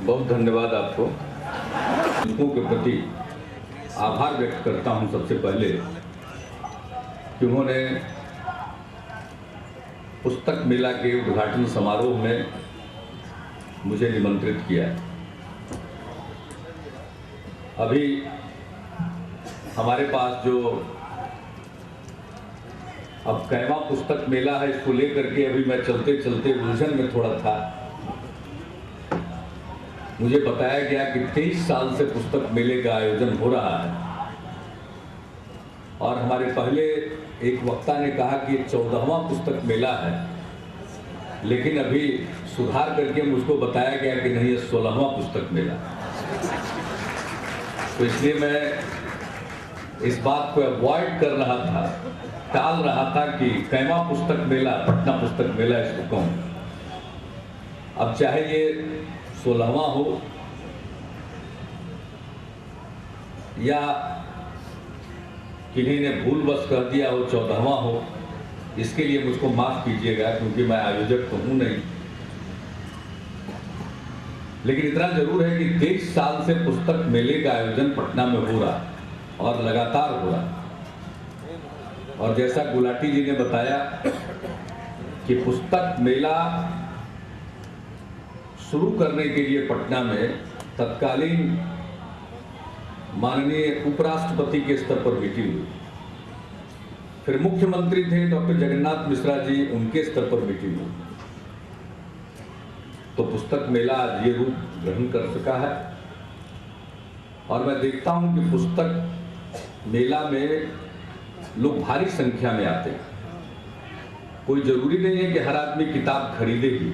बहुत धन्यवाद आपको। लोगों के प्रति आभार व्यक्त करता हूं सबसे पहले कि उन्होंने पुस्तक मेला के उद्घाटन समारोह में मुझे निमंत्रित किया। अभी हमारे पास जो अब कैमा पुस्तक मेला है, इसको लेकर के अभी मैं चलते चलते उलझन में थोड़ा था। मुझे बताया गया कि 23 साल से पुस्तक मेले का आयोजन हो रहा है और हमारे पहले एक वक्ता ने कहा कि 14वां पुस्तक मेला है, लेकिन अभी सुधार करके मुझको बताया गया कि नहीं, ये 16वां पुस्तक मेला। तो इसलिए मैं इस बात को अवॉइड कर रहा था, टाल रहा था कि कैमा पुस्तक मेला, पटना पुस्तक मेला इसको कहूं। अब चाहे ये 16वां हो या किन्हीं ने भूलवश कह दिया हो 14वां हो, इसके लिए मुझको माफ कीजिएगा, क्योंकि मैं आयोजक तो हूं नहीं। लेकिन इतना जरूर है कि 23 साल से पुस्तक मेले का आयोजन पटना में हो रहा और लगातार हो रहा। और जैसा गुलाटी जी ने बताया कि पुस्तक मेला शुरू करने के लिए पटना में तत्कालीन माननीय उपराष्ट्रपति के स्तर पर मीटिंग हुई, फिर मुख्यमंत्री थे डॉक्टर जगन्नाथ मिश्रा जी, उनके स्तर पर मीटिंग हुई, तो पुस्तक मेला आज ये रूप ग्रहण कर सका है। और मैं देखता हूं कि पुस्तक मेला में लोग भारी संख्या में आते हैं। कोई जरूरी नहीं है कि हर आदमी किताब खरीदे ही।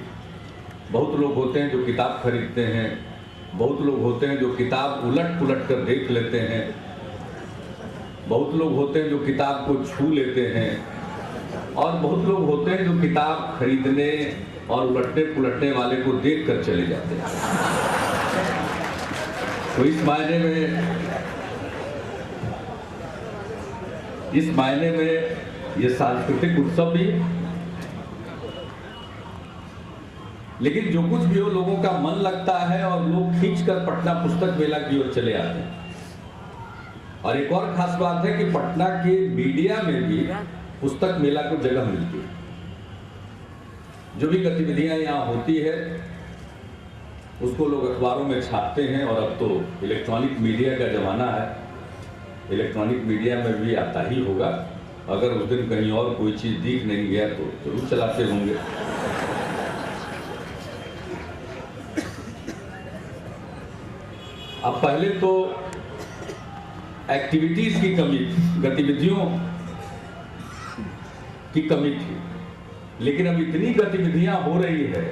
बहुत लोग होते हैं जो किताब खरीदते हैं, बहुत लोग होते हैं जो किताब उलट पुलट कर देख लेते हैं, बहुत लोग होते हैं जो किताब को छू लेते हैं, और बहुत लोग होते हैं जो किताब खरीदने और उलटने पुलटने वाले को देख कर चले जाते हैं। तो इस मायने में ये सांस्कृतिक उत्सव भी है। लेकिन जो कुछ भी हो, लोगों का मन लगता है और लोग खींचकर पटना पुस्तक मेला की ओर चले आते हैं। और एक और खास बात है कि पटना के मीडिया में भी पुस्तक मेला को जगह मिलती है। जो भी गतिविधियां यहाँ होती है उसको लोग अखबारों में छापते हैं, और अब तो इलेक्ट्रॉनिक मीडिया का जमाना है, इलेक्ट्रॉनिक मीडिया में भी आता ही होगा। अगर उस दिन कहीं और कोई चीज दिख नहीं गया तो जरूर चलाते होंगे। अब पहले तो एक्टिविटीज की कमी थी, गतिविधियों की कमी थी, लेकिन अब इतनी गतिविधियां हो रही है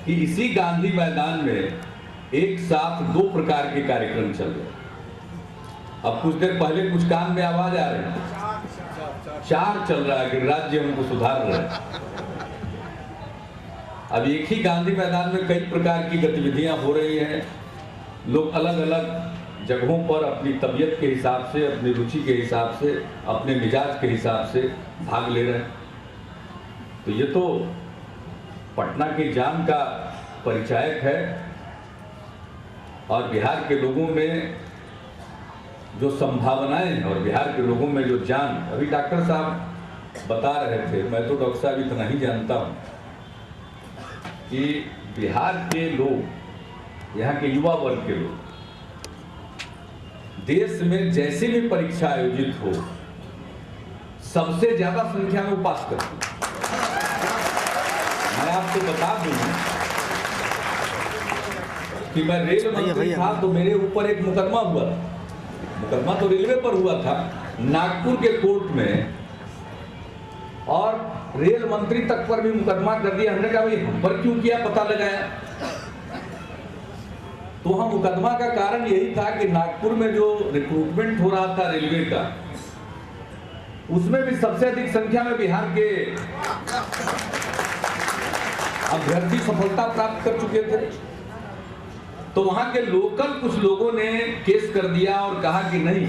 कि इसी गांधी मैदान में एक साथ 2 प्रकार के कार्यक्रम चल रहे हैं। अब कुछ देर पहले कुछ कान में आवाज आ रही है, 4 चल रहा है कि राज्य हमको सुधार रहा है। अब एक ही गांधी मैदान में कई प्रकार की गतिविधियां हो रही हैं। लोग अलग अलग जगहों पर अपनी तबीयत के हिसाब से, अपनी रुचि के हिसाब से, अपने मिजाज के हिसाब से भाग ले रहे हैं। तो ये तो पटना के जान का परिचायक है। और बिहार के लोगों में जो संभावनाएं हैं और बिहार के लोगों में जो जान, अभी डॉक्टर साहब बता रहे थे, मैं तो डॉक्टर साहब इतना ही जानता हूं कि बिहार के लोग, यहाँ के युवा वर्ग के लोग, देश में जैसी भी परीक्षा आयोजित हो सबसे ज्यादा संख्या में पास करते हैं। मैं आपको बता दूं कि मैं रेल मंत्री था तो मेरे ऊपर एक मुकदमा हुआ था। मुकदमा तो रेलवे पर हुआ था, नागपुर के कोर्ट में, और रेल मंत्री तक पर भी मुकदमा कर दिया। हमने कहा भाई हम पर क्यों किया, पता लगाया। तो वहां मुकदमा का कारण यही था कि नागपुर में जो रिक्रूटमेंट हो रहा था रेलवे का, उसमें भी सबसे अधिक संख्या में बिहार के अभ्यर्थी सफलता प्राप्त कर चुके थे। तो वहां के लोकल कुछ लोगों ने केस कर दिया और कहा कि नहीं,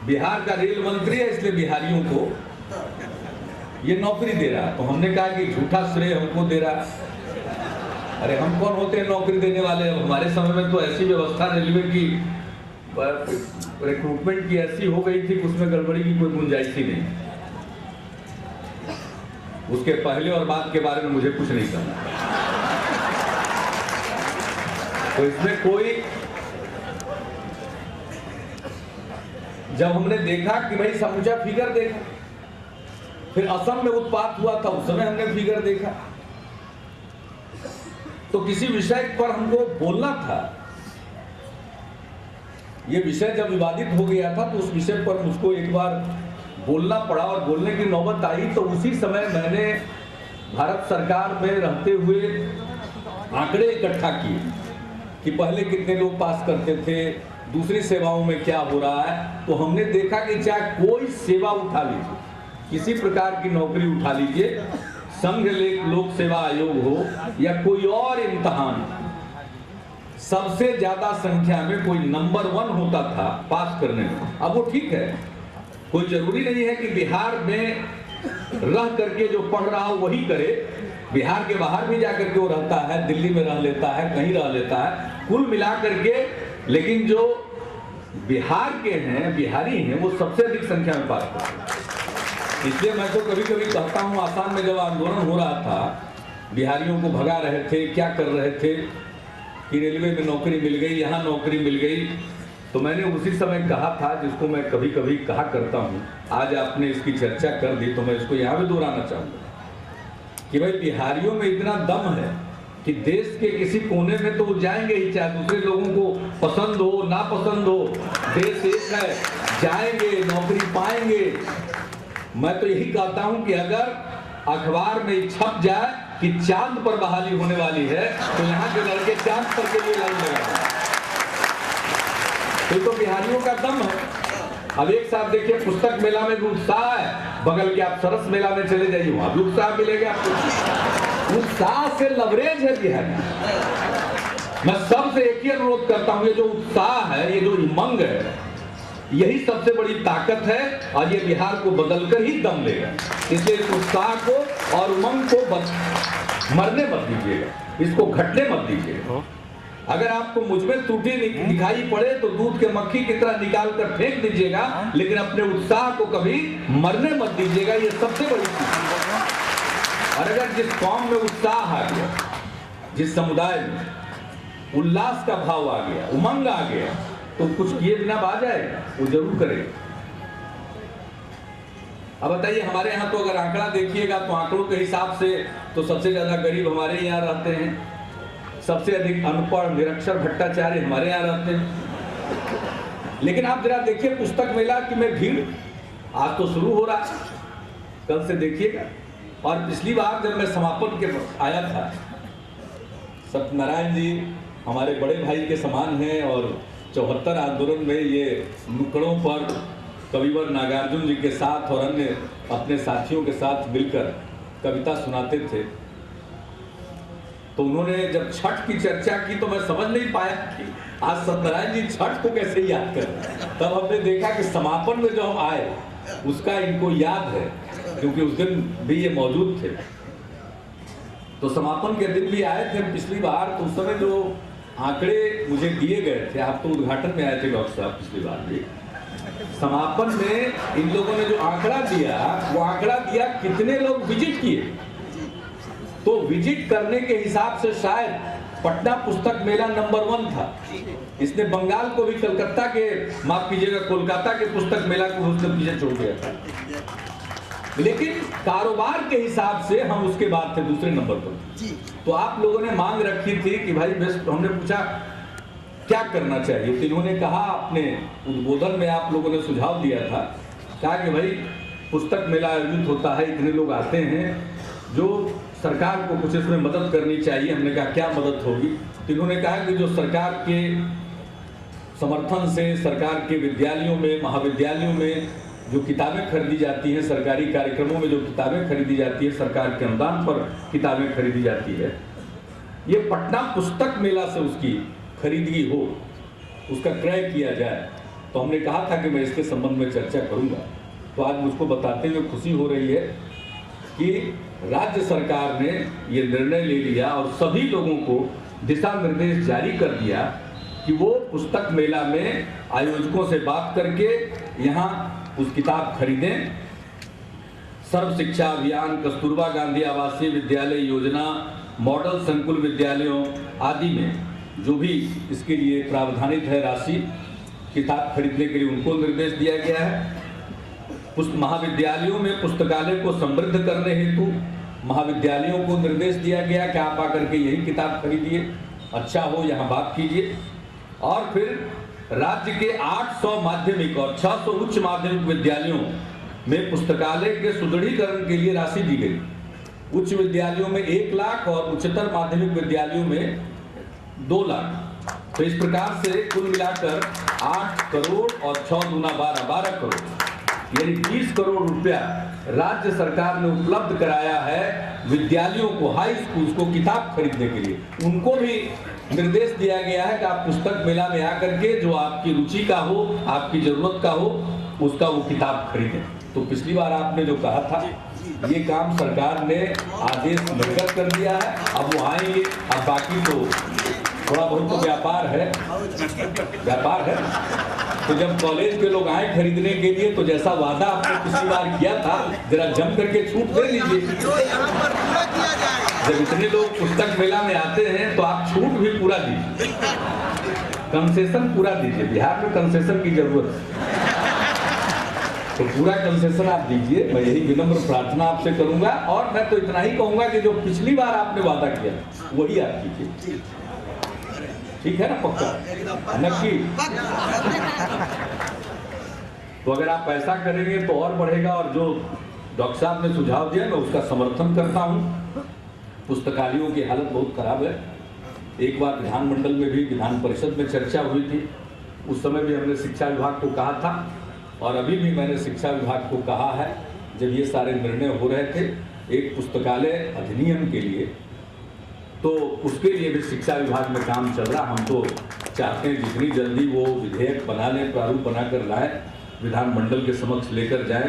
बिहार का रेल मंत्री है इसलिए बिहारियों को ये नौकरी दे रहा है। तो हमने कहा कि झूठा श्रेय हमको दे रहा है। अरे हम कौन होते हैं नौकरी देने वाले? अब हमारे समय में तो ऐसी व्यवस्था रेलवे की रिक्रूटमेंट की ऐसी हो गई थी कि उसमें गड़बड़ी की कोई गुंजाइश ही नहीं। उसके पहले और बाद के बारे में मुझे कुछ नहीं करना। तो इसमें कोई, जब हमने देखा कि भाई समूचा फिगर देखा, फिर असम में उत्पात हुआ था, उस समय हमने फिगर देखा, तो किसी विषय पर हमको बोलना था। ये विषय जब विवादित हो गया था तो उस विषय पर मुझको एक बार बोलना पड़ा, और बोलने की नौबत आई तो उसी समय मैंने भारत सरकार में रहते हुए आंकड़े इकट्ठा किए कि पहले कितने लोग पास करते थे, दूसरी सेवाओं में क्या हो रहा है। तो हमने देखा कि चाहे कोई सेवा उठा लीजिए, किसी प्रकार की नौकरी उठा लीजिए, संघ लोक सेवा आयोग हो या कोई और इम्तिहान, सबसे ज्यादा संख्या में कोई नंबर 1 होता था पास करने में। अब वो ठीक है, कोई जरूरी नहीं है कि बिहार में रह करके जो पढ़ रहा हो वही करे, बिहार के बाहर भी जाकर के वो रहता है, दिल्ली में रह लेता है, कहीं रह लेता है, कुल मिला करके। लेकिन जो बिहार के हैं, बिहारी हैं, वो सबसे अधिक संख्या में पास करते हैं। इसलिए मैं तो कभी कभी कहता हूँ, आसाम में जब आंदोलन हो रहा था, बिहारियों को भगा रहे थे, क्या कर रहे थे कि रेलवे में नौकरी मिल गई, यहाँ नौकरी मिल गई, तो मैंने उसी समय कहा था, जिसको मैं कभी कभी कहा करता हूँ, आज आपने इसकी चर्चा कर दी तो मैं इसको यहाँ भी दोहराना चाहूँगा कि भाई बिहारियों में इतना दम है कि देश के किसी कोने में तो वो जाएंगे ही, चाहे दूसरे लोगों को पसंद हो ना पसंद हो, देश एक है, जाएंगे, नौकरी पाएंगे। मैं तो यही कहता हूं कि अगर अखबार में छप जाए कि चांद पर बहाली होने वाली है तो यहाँ के लड़के चांद पर के लिए लाइन लगा। तो बिहारियों का दम है। अब एक साथ देखिए, पुस्तक मेला में भी उत्साह है, बगल के आप सरस मेला में चले जाइए, वहां भी उत्साह मिलेगा आपको। उत्साह से लवरेज है बिहार। मैं सबसे एक ही अनुरोध करता हूं, ये जो उत्साह है, ये जो उमंग है, यही सबसे बड़ी ताकत है और ये बिहार को बदलकर ही दम लेगा। इसलिए इस उत्साह को और उमंग को मरने मत दीजिएगा, इसको घटने मत दीजिएगा। अगर आपको मुझ में त्रुटि दिखाई पड़े तो दूध के मक्खी की तरह निकाल कर फेंक दीजिएगा, लेकिन अपने उत्साह को कभी मरने मत दीजिएगा, ये सबसे बड़ी चीज है। और अगर जिस कौम में उत्साह आ गया, जिस समुदाय में उल्लास का भाव आ गया, उमंग आ गया, तो कुछ किए बिना आ जाएगा, वो जरूर करेगा। अब बताइए, हमारे यहाँ तो अगर आंकड़ा देखिएगा तो आंकड़ों के हिसाब से तो सबसे ज्यादा गरीब हमारे यहाँ रहते हैं, सबसे अधिक अनपढ़ निरक्षर भट्टाचार्य हमारे यहाँ रहते हैं। लेकिन आप जरा देखिए पुस्तक मेला की में भीड़, आज तो शुरू हो रहा है, कल से देखिएगा। और पिछली बार जब मैं समापन के आया था, सत्यनारायण जी हमारे बड़े भाई के समान हैं और 74 आंदोलन में ये नुक्कड़ों पर कविवर नागार्जुन जी के साथ और अन्य अपने साथियों के साथ मिलकर कविता सुनाते थे। तो उन्होंने जब छठ की चर्चा की तो मैं समझ नहीं पाया कि आज सत्यनारायण जी छठ को कैसे याद कर रहे हैं। तब हमने देखा कि समापन में जो हम आए उसका इनको याद है, क्योंकि उस दिन भी ये मौजूद थे। तो समापन के दिन भी आए थे पिछली बार, तो उस समय जो आंकड़े मुझे दिए गए थे, आप तो उद्घाटन में आए थे डॉक्टर साहब पिछली बार भी, समापन में इन लोगों ने जो आंकड़ा दिया, वो आंकड़ा दिया कितने लोग विजिट किए। तो विजिट करने के हिसाब से शायद पटना पुस्तक मेला नंबर 1 था। इसने बंगाल को भी, कलकत्ता के, माफ कीजिएगा, कोलकाता के पुस्तक मेला को उसने पीछे छोड़ दिया था। लेकिन कारोबार के हिसाब से हम उसके बाद थे दूसरे नंबर पर। तो आप लोगों ने मांग रखी थी कि भाई बेस्ट, हमने पूछा क्या करना चाहिए, तो इन्होंने कहा, अपने उद्बोधन में आप लोगों ने सुझाव दिया था, कहा कि भाई पुस्तक मेला आयोजित होता है, इतने लोग आते हैं, जो सरकार को कुछ इसमें मदद करनी चाहिए। हमने कहा क्या मदद होगी, तो इन्होंने कहा कि जो सरकार के समर्थन से, सरकार के विद्यालयों में, महाविद्यालयों में जो किताबें खरीदी जाती हैं, सरकारी कार्यक्रमों में जो किताबें खरीदी जाती है, सरकार के अनुदान पर किताबें खरीदी जाती है, ये पटना पुस्तक मेला से उसकी खरीदगी हो, उसका क्रय किया जाए। तो हमने कहा था कि मैं इसके संबंध में चर्चा करूंगा। तो आज मुझको बताते हुए खुशी हो रही है कि राज्य सरकार ने ये निर्णय ले लिया और सभी लोगों को दिशा निर्देश जारी कर दिया कि वो पुस्तक मेला में आयोजकों से बात करके यहाँ उस किताब खरीदें। सर्व शिक्षा अभियान, कस्तूरबा गांधी आवासीय विद्यालय योजना, मॉडल संकुल विद्यालयों आदि में जो भी इसके लिए प्रावधानित है राशि किताब खरीदने के लिए, उनको निर्देश दिया गया है। महाविद्यालयों में पुस्तकालय को समृद्ध करने हेतु महाविद्यालयों को निर्देश दिया गया कि आप आकर के यही किताब खरीदिए, अच्छा हो यहाँ बात कीजिए। और फिर राज्य के 800 माध्यमिक और 600 उच्च माध्यमिक विद्यालयों में पुस्तकालय के सुदृढ़ीकरण के लिए राशि दी गई। उच्च विद्यालयों में 1 लाख और उच्चतर माध्यमिक विद्यालयों में 2 लाख। तो इस प्रकार से कुल मिलाकर 8 करोड़ और 6 दूना 12 करोड़ यानी 20 करोड़ रुपया राज्य सरकार ने उपलब्ध कराया है विद्यालयों को, हाई स्कूल को किताब खरीदने के लिए। उनको भी निर्देश दिया गया है कि आप पुस्तक मेला में आकर के जो आपकी रुचि का हो, आपकी जरूरत का हो, उसका वो किताब खरीदें। तो पिछली बार आपने जो कहा था ये काम सरकार ने आदेश निर्गत कर दिया है, अब वो आएंगे। अब बाकी तो थोड़ा बहुत तो व्यापार है। तो जब कॉलेज के लोग आए खरीदने के लिए तो जैसा वादा आपने पिछली बार किया था जरा जम करके छूट दे लीजिए। जब इतने लोग पुस्तक मेला में आते हैं तो आप छूट भी पूरा दीजिए, कंसेशन पूरा दीजिए। बिहार में कंसेशन की जरूरत है तो पूरा कंसेशन आप दीजिए। मैं यही विनम्र प्रार्थना आपसे करूंगा और मैं तो इतना ही कहूंगा कि जो पिछली बार आपने वादा किया वही आप कीजिए, ठीक है ना? पक्का नक्की। तो अगर आप ऐसा करेंगे तो और बढ़ेगा। और जो डॉक्टर साहब ने सुझाव दिया मैं उसका समर्थन करता हूँ। पुस्तकालयों की हालत बहुत खराब है। एक बार विधानमंडल में भी, विधान परिषद में चर्चा हुई थी, उस समय भी हमने शिक्षा विभाग को कहा था और अभी भी मैंने शिक्षा विभाग को कहा है जब ये सारे निर्णय हो रहे थे एक पुस्तकालय अधिनियम के लिए, तो उसके लिए भी शिक्षा विभाग में काम चल रहा। हम तो चाहते हैं जितनी जल्दी वो विधेयक बना लें, प्रारूप बनाकर लाए, विधानमंडल के समक्ष लेकर जाए।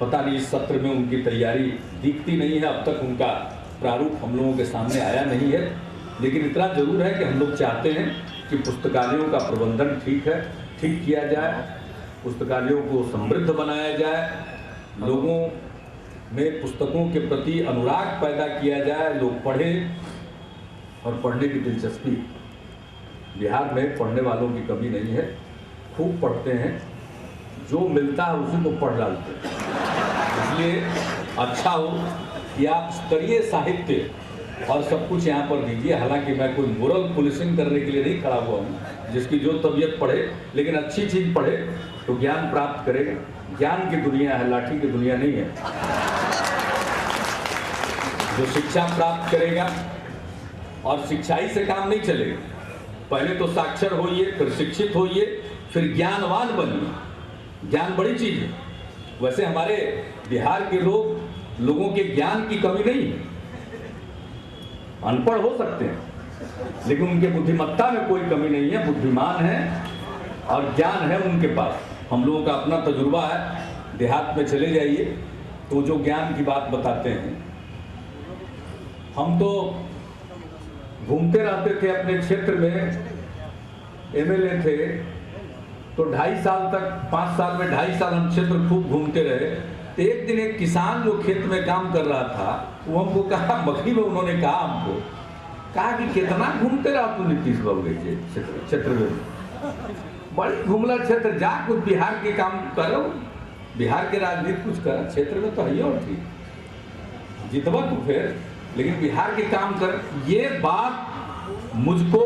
पता नहीं इस सत्र में उनकी तैयारी दिखती नहीं है, अब तक उनका प्रारूप हम लोगों के सामने आया नहीं है। लेकिन इतना जरूर है कि हम लोग चाहते हैं कि पुस्तकालयों का प्रबंधन ठीक किया जाए, पुस्तकालयों को समृद्ध बनाया जाए, लोगों में पुस्तकों के प्रति अनुराग पैदा किया जाए, लोग पढ़ें और पढ़ने की दिलचस्पी। बिहार में पढ़ने वालों की कमी नहीं है, खूब पढ़ते हैं, जो मिलता है उसी को पढ़ डालते हैं। इसलिए अच्छा हो कि आप स्तरीय साहित्य और सब कुछ यहाँ पर दीजिए। हालांकि मैं कोई मोरल पुलिसिंग करने के लिए नहीं खड़ा हुआ हूँ, जिसकी जो तबीयत पढ़े, लेकिन अच्छी चीज पढ़े तो ज्ञान प्राप्त करेगा। ज्ञान की दुनिया है, लाठी की दुनिया नहीं है। जो शिक्षा प्राप्त करेगा, और शिक्षाई से काम नहीं चलेगा, पहले तो साक्षर होइए, फिर शिक्षित होइए, फिर ज्ञानवान बनिए। ज्ञान बड़ी चीज है। वैसे हमारे बिहार के लोगों के ज्ञान की कमी नहीं है, अनपढ़ हो सकते हैं लेकिन उनके बुद्धिमत्ता में कोई कमी नहीं है, बुद्धिमान है और ज्ञान है उनके पास। हम लोगों का अपना तजुर्बा है, देहात में चले जाइए तो जो ज्ञान की बात बताते हैं। हम तो घूमते रहते थे अपने क्षेत्र में, एमएलए थे तो 2.5 साल तक, 5 साल में 2.5 साल हम क्षेत्र खूब घूमते रहे। तो एक दिन एक किसान जो खेत में काम कर रहा था वो हमको कहा, मखनी में उन्होंने कहा हमको, कहा कि कितना घूमते रहा तू नीतीश बाबू के क्षेत्र में, बड़ी घूमला क्षेत्र, जा कुछ बिहार के काम करो, बिहार के राजनीति कुछ कर, क्षेत्र में तो है और ठीक जितवा तू फिर, लेकिन बिहार के काम कर। ये बात मुझको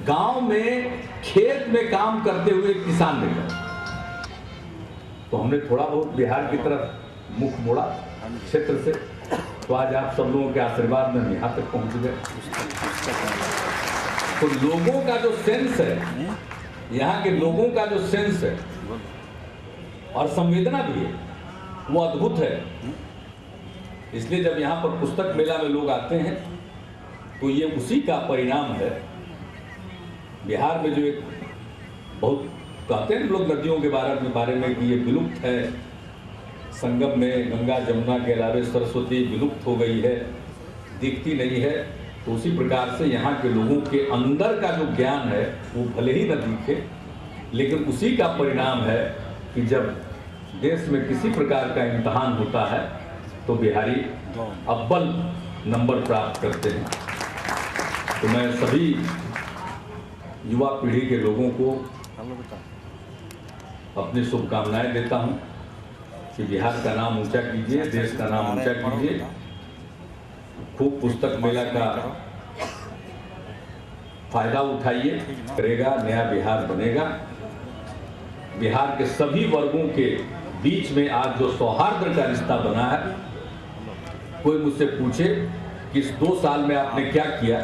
गांव में खेत में काम करते हुए किसान ने कहा, तो हमने थोड़ा बहुत बिहार की तरफ मुख मोड़ा क्षेत्र से। तो आज आप सब लोगों के आशीर्वाद में हम यहाँ तक पहुंच गए। तो लोगों का जो सेंस है, यहाँ के लोगों का जो सेंस है और संवेदना भी है, वो अद्भुत है। इसलिए जब यहाँ पर पुस्तक मेला में लोग आते हैं तो ये उसी का परिणाम है। बिहार में जो एक बहुत कहते हैं लोग नदियों के बारे में कि ये विलुप्त है, संगम में गंगा जमुना के अलावे सरस्वती विलुप्त हो गई है, दिखती नहीं है, तो उसी प्रकार से यहाँ के लोगों के अंदर का जो ज्ञान है वो भले ही न दिखे, लेकिन उसी का परिणाम है कि जब देश में किसी प्रकार का इम्तहान होता है तो बिहारी अव्वल नंबर प्राप्त करते हैं। तो मैं सभी युवा पीढ़ी के लोगों को अपनी शुभकामनाएं देता हूं कि बिहार का नाम ऊंचा कीजिए, देश का नाम ऊंचा कीजिए, खूब पुस्तक मेला का फायदा उठाइए, करेगा नया बिहार बनेगा। बिहार के सभी वर्गों के बीच में आज जो सौहार्द का रिश्ता बना है, कोई मुझसे पूछे कि इस 2 साल में आपने क्या किया,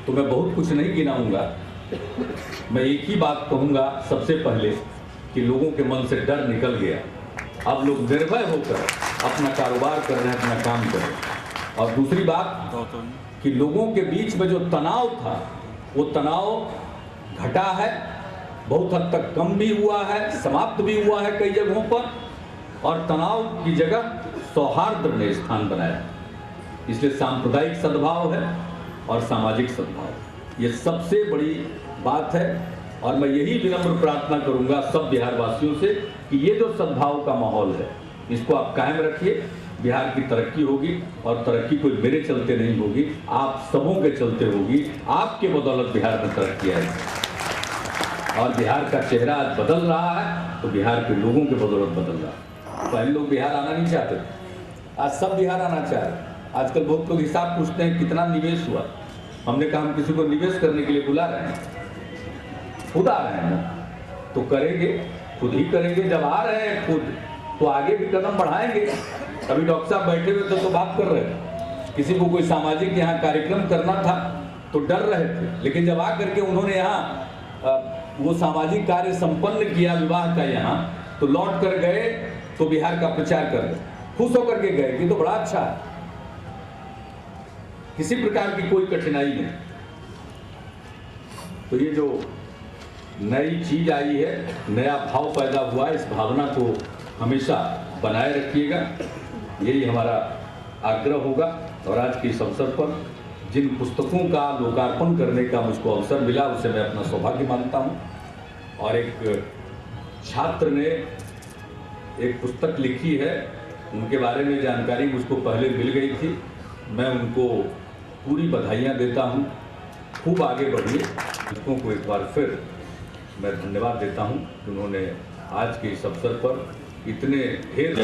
तो मैं बहुत कुछ नहीं गिनाऊंगा। मैं एक ही बात कहूंगा सबसे पहले कि लोगों के मन से डर निकल गया, अब लोग निर्भय होकर अपना कारोबार कर रहे हैं, अपना काम कर रहे हैं। और दूसरी बात कि लोगों के बीच में जो तनाव था वो तनाव घटा है, बहुत हद तक कम भी हुआ है, समाप्त भी हुआ है कई जगहों पर, और तनाव की जगह सौहार्द ने स्थान बनाया। इसलिए सांप्रदायिक सद्भाव है और सामाजिक सद्भाव, ये सबसे बड़ी बात है। और मैं यही विनम्र प्रार्थना करूंगा सब बिहार वासियों से कि ये जो सद्भाव का माहौल है इसको आप कायम रखिए। बिहार की तरक्की होगी, और तरक्की कोई मेरे चलते नहीं होगी, आप सबों के चलते होगी। आपके बदौलत बिहार में तरक्की आएगी, और बिहार का चेहरा आज बदल रहा है तो बिहार के लोगों के बदौलत बदल रहा है। पहले लोग बिहार आना नहीं चाहते, आज सब बिहार आना चाह रहे हैं। आजकल बहुत लोग हिसाब पूछते हैं कितना निवेश हुआ। हमने कहा हम किसी को निवेश करने के लिए बुला रहे हैं, खुद आ रहे हैं ना, तो करेंगे, खुद ही करेंगे। जब आ रहे हैं खुद तो आगे भी कदम बढ़ाएंगे। अभी डॉक्टर साहब बैठे हुए थे तो बात कर रहे थे, किसी को कोई सामाजिक यहाँ कार्यक्रम करना था तो डर रहे थे, लेकिन जब आ करके उन्होंने यहाँ वो सामाजिक कार्य संपन्न किया विवाह का यहाँ, तो लौट कर गए तो बिहार का प्रचार कर रहे, खुश होकर के गए कि तो बड़ा अच्छा है, किसी प्रकार की कोई कठिनाई नहीं। तो ये जो नई चीज आई है, नया भाव पैदा हुआ, इस भावना को हमेशा बनाए रखिएगा, यही हमारा आग्रह होगा। और आज के इस अवसर पर जिन पुस्तकों का लोकार्पण करने का मुझको अवसर मिला उसे मैं अपना सौभाग्य मानता हूँ। और एक छात्र ने एक पुस्तक लिखी है, उनके बारे में जानकारी मुझको पहले मिल गई थी, मैं उनको पूरी बधाइयाँ देता हूँ। खूब आगे बढ़िए। पुस्तकों को एक बार फिर मैं धन्यवाद देता हूँ कि उन्होंने आज के इस अवसर पर इतने ढेर